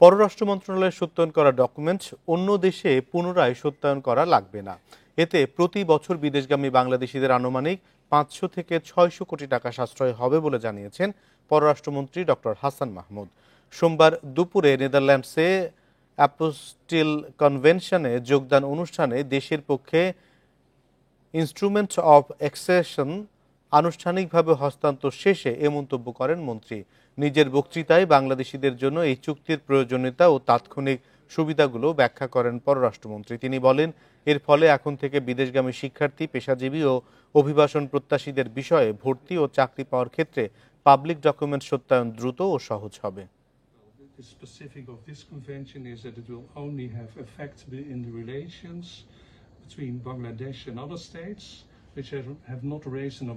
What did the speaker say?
পররাষ্ট্র মন্ত্রণালয়ের সত্যায়ন করা ডকুমেন্ট অন্য দেশে পুনরায় সত্যায়ন করা লাগবে না। এতে প্রতি বছর বিদেশগামী বাংলাদেশিদের আনুমানিক 500 থেকে 600 কোটি টাকা সাশ্রয় হবে বলে জানিয়েছেন পররাষ্ট্রমন্ত্রী ডক্টর হাসান মাহমুদ। সোমবার দুপুরে নেদারল্যান্ডসে অ্যাপোস্টিল কনভেনশনে যোগদান অনুষ্ঠানে দেশের পক্ষে ইনস্ট্রুমেন্ট অব এক্সেশন আনুষ্ঠানিকভাবে হস্তান্তর শেষে এ মন্তব্য করেন মন্ত্রী। নিজের বক্তৃতায় বাংলাদেশিদের জন্য এই চুক্তির প্রয়োজনীয়তা ও তাৎক্ষণিক সুবিধাগুলো ব্যাখ্যা করেন পররাষ্ট্রমন্ত্রী। তিনি বলেন, এর ফলে এখন থেকে বিদেশগামী শিক্ষার্থী, পেশাজীবী ও অভিবাসন প্রত্যাশীদের বিষয়ে ভর্তি ও চাকরি পাওয়ার ক্ষেত্রে পাবলিক ডকুমেন্ট সত্যায়ন দ্রুত ও সহজ হবে। The specific of this convention is that it will only have effect in the relations between Bangladesh and other states which have not raised an